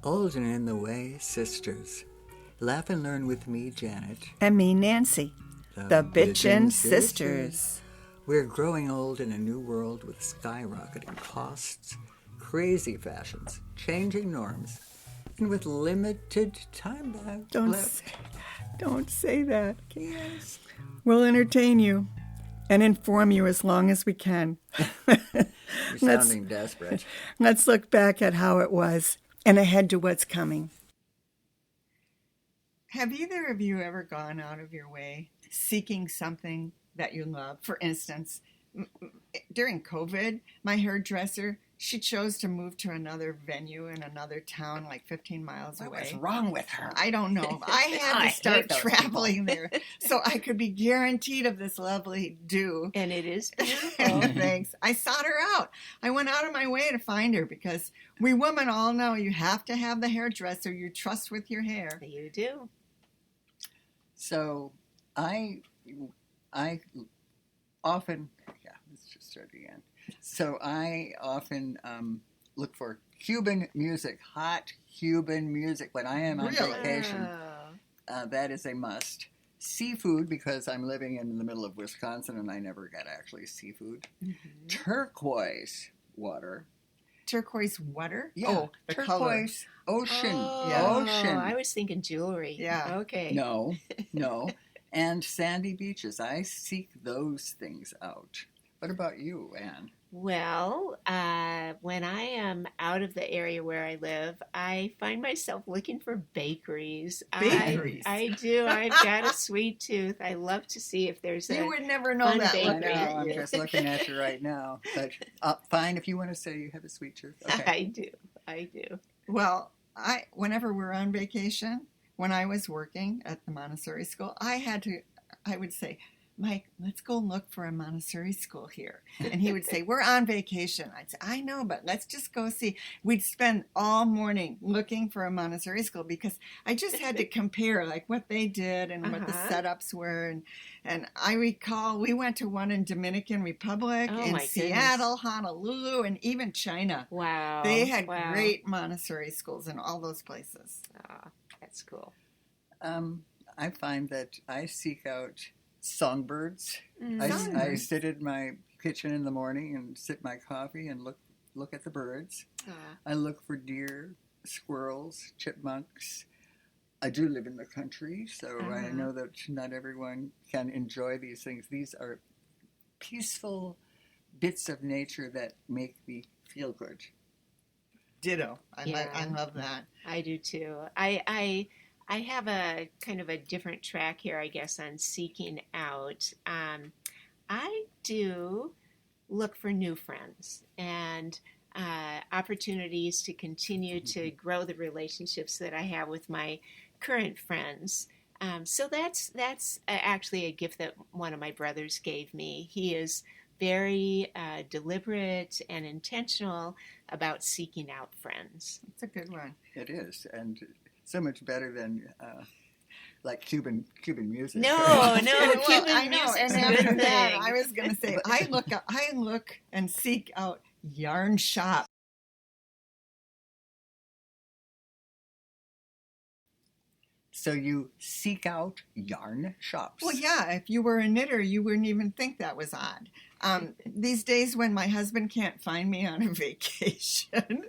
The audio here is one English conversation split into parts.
Old and in the Way Sisters. Laugh and learn with me, Janet. And me, Nancy. The Bitchin' Sisters. We're growing old in a new world with skyrocketing costs, crazy fashions, changing norms, and with limited time left. Don't say that. Yes. We'll entertain you and inform you as long as we can. You're sounding desperate. Let's look back at how it was and ahead to what's coming. Have either of you ever gone out of your way seeking something that you love? For instance, during COVID, my hairdresser, she chose to move to another venue in another town like 15 miles away. What's wrong with her? I don't know. I had to start traveling there so I could be guaranteed of this lovely do. And it is beautiful. Thanks. I sought her out. I went out of my way to find her because we women all know you have to have the hairdresser you trust with your hair. You do. So I often, let's just start again. So I often look for Cuban music, hot Cuban music when I am on vacation. That is a must. Seafood, because I'm living in the middle of Wisconsin and I never get actually seafood. Mm-hmm. Turquoise water. Turquoise water? Yeah. Oh, the turquoise color. ocean. Oh, Yeah. Ocean. I was thinking jewelry. Yeah. Okay. No. And sandy beaches. I seek those things out. What about you, Anne? Well, when I am out of the area where I live, I find myself looking for bakeries. Bakeries? I do. I've got a sweet tooth. I love to see if there's You would never know that. bakery. I know, I'm just looking at you right now. But fine, if you want to say you have a sweet tooth. Okay. I do. Well, whenever we're on vacation, when I was working at the Montessori school, I would say, Mike, let's go look for a Montessori school here. And he would say, we're on vacation. I'd say, I know, but let's just go see. We'd spend all morning looking for a Montessori school because I just had to compare like what they did and what the setups were. And I recall we went to one in Dominican Republic, in Seattle, Honolulu, and even China. Wow. They had great Montessori schools in all those places. That's cool. I find that I seek out songbirds. Songbirds. I sit in my kitchen in the morning and sip my coffee and look at the birds. I look for deer, squirrels, chipmunks. I do live in the country, so I know that not everyone can enjoy these things. These are peaceful bits of nature that make me feel good. Ditto. I love that. I do too. I have a kind of a different track here, I guess, on seeking out. I do look for new friends and opportunities to continue to grow the relationships that I have with my current friends. So that's actually a gift that one of my brothers gave me. He is very deliberate and intentional about seeking out friends. It's a good one. It is, and so much better than like Cuban music. No, Well, Cuban I know. music's And a good after that, thing. I was going to say, I look and seek out yarn shops. So you seek out yarn shops. Well, yeah, if you were a knitter, you wouldn't even think that was odd. These days when my husband can't find me on a vacation,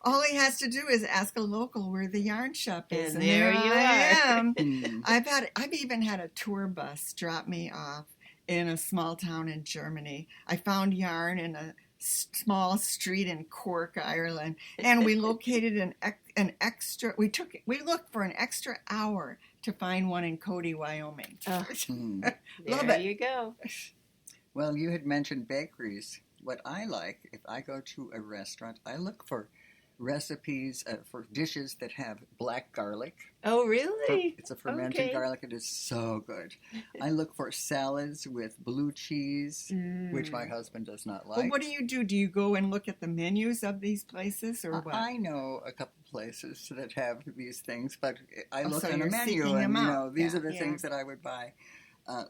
all he has to do is ask a local where the yarn shop is. And there you I are. am. I've even had a tour bus drop me off in a small town in Germany. I found yarn in a small street in Cork, Ireland, and we located an extra. We looked for an extra hour to find one in Cody, Wyoming. Love There it. you go. Well, you had mentioned bakeries. What I like, if I go to a restaurant, I look for recipes for dishes that have black garlic. Oh, really? It's a fermented garlic. It is so good. I look for salads with blue cheese, which my husband does not like. Well, what do you do? Do you go and look at the menus of these places, or what? I know a couple places that have these things, but I look so on a you're menu seeking and, them out. these Yeah. are the things that I would buy.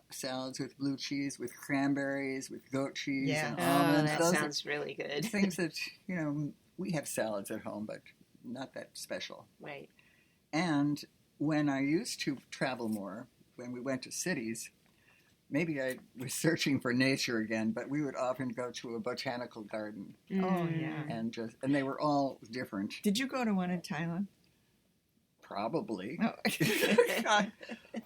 Salads with blue cheese, with cranberries, with goat cheese, Yeah. and Oh, almonds. that Those sounds really are good. things that, we have salads at home, but not that special. Right. And when I used to travel more, when we went to cities, maybe I was searching for nature again, but we would often go to a botanical garden. Oh, yeah. And they were all different. Did you go to one in Thailand? Probably. Oh.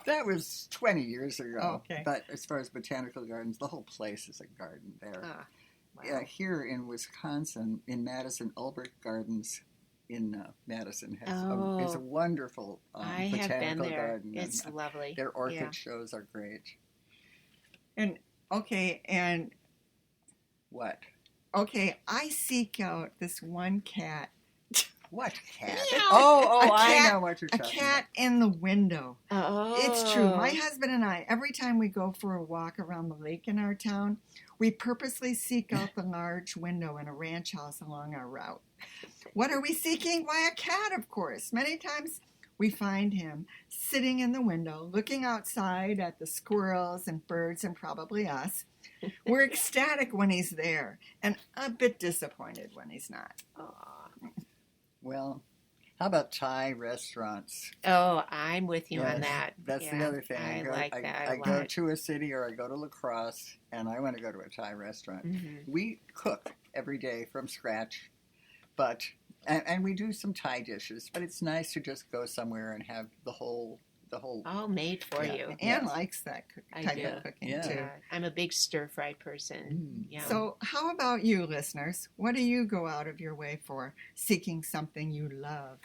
That was 20 years ago. Oh, okay. But as far as botanical gardens, the whole place is a garden there. Ah, wow. Yeah, here in Wisconsin, in Madison, Albert Gardens in Madison is a wonderful I have botanical been there. garden. It's lovely. Their orchid Yeah. shows are great. And What? I seek out this one cat. What cat? Meow. Oh, A I cat- know what you're A talking cat in the window. Oh. It's true. My husband and I, every time we go for a walk around the lake in our town, we purposely seek out the large window in a ranch house along our route. What are we seeking? Why, a cat, of course. Many times we find him sitting in the window, looking outside at the squirrels and birds and probably us. We're ecstatic when he's there and a bit disappointed when he's not. Aw. Well, how about Thai restaurants? Oh, I'm with you Yes, on that. That's the Yeah, other thing. I like that I a go lot. to a city or I go to La Crosse and I want to go to a Thai restaurant. Mhm. We cook every day from scratch, and we do some Thai dishes, but it's nice to just go somewhere and have the whole. All made for Yeah. you. Anne Yes. likes that I type do. of cooking, Yeah. too. Yeah, I'm a big stir fry person. Yeah. So, how about you, listeners? What do you go out of your way for, seeking something you love?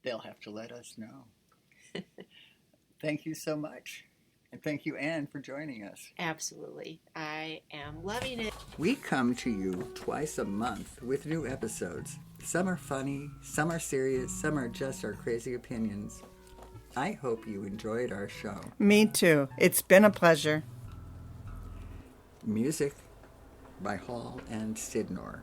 They'll have to let us know. Thank you so much. And thank you, Anne, for joining us. Absolutely. I am loving it. We come to you twice a month with new episodes. Some are funny, some are serious, some are just our crazy opinions. I hope you enjoyed our show. Me too. It's been a pleasure. Music by Hall and Sidnor.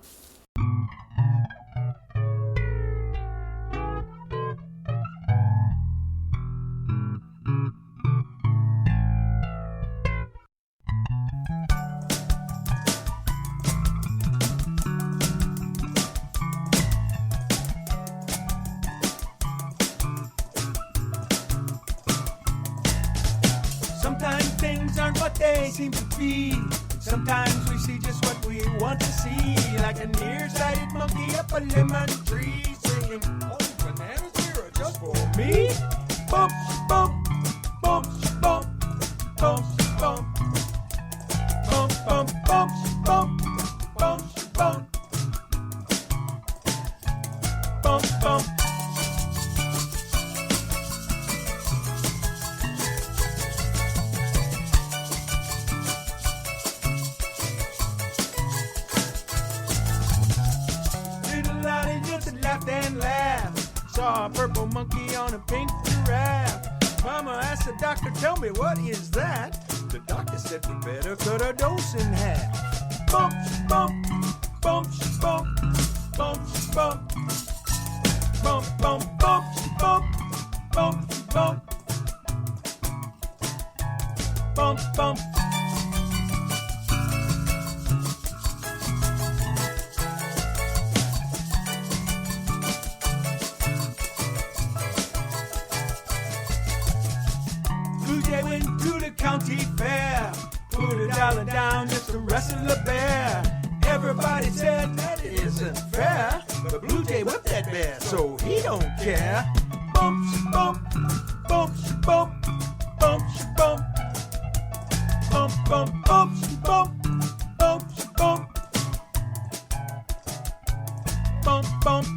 Sometimes things aren't what they seem to be. Sometimes we see just what we want to see. Like a nearsighted monkey up a lemon tree singing, "Oh, bananas here are just for me." Bump, bump, bump, bump, bump, bump. Bump, bump, bump, bump, bump, bump. Bump, bump. Little Lottie just laughed and laughed. Saw a purple monkey on a pink giraffe. Mama asked the doctor, "Tell me, what is that?" The doctor said, "We better cut a dose in half." Bump, bump, bump, bump, bump, bump. Bump, bump, bump, bump, bump, bump. Bump, bump. Blue Jay went to the county fair, put $1 down just to wrestle a bear. Everybody said that it isn't fair, but Blue Jay whipped that bear, so he don't care. Bump, bump, bump, bump, bump, bump. Bump, bump, bump, bump, bump, bump. Bump, bump.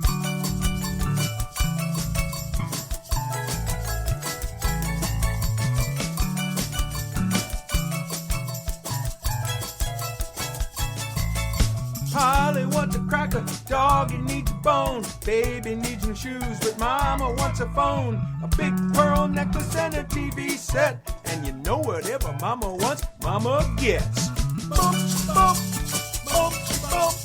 Polly wants a cracker, doggy needs a bone, baby needs new shoes, but mama wants a phone, a big pearl necklace and a TV set, and you know whatever mama wants, mama gets. Bump, bump, bump, bump.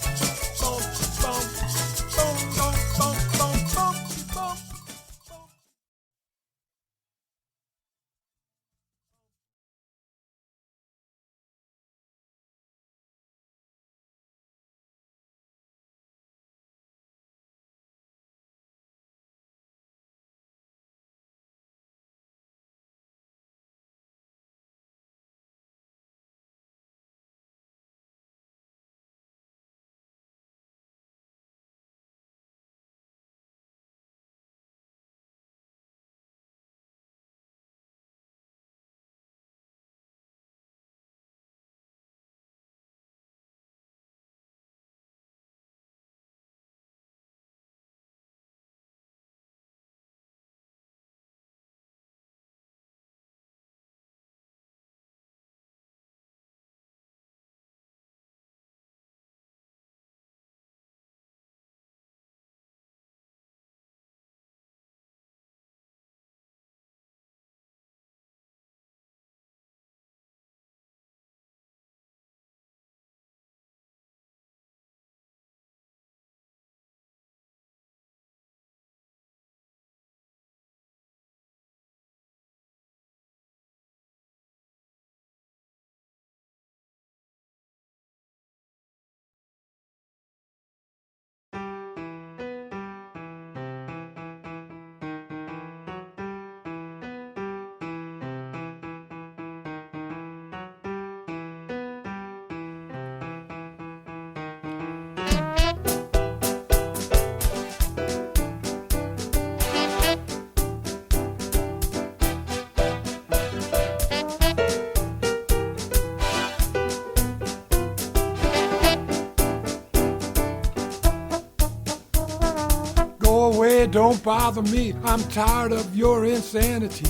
away, don't bother me. I'm tired of your insanity.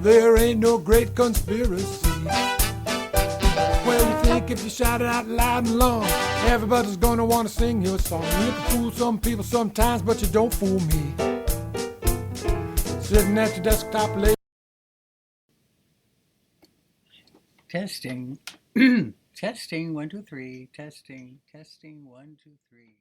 There ain't no great conspiracy. Well, you think if you shout it out loud and long, everybody's gonna wanna sing your song. You can fool some people sometimes, but you don't fool me. Sitting at your desktop late. Testing. Testing, 1, 2, 3. Testing, 1, 2, 3.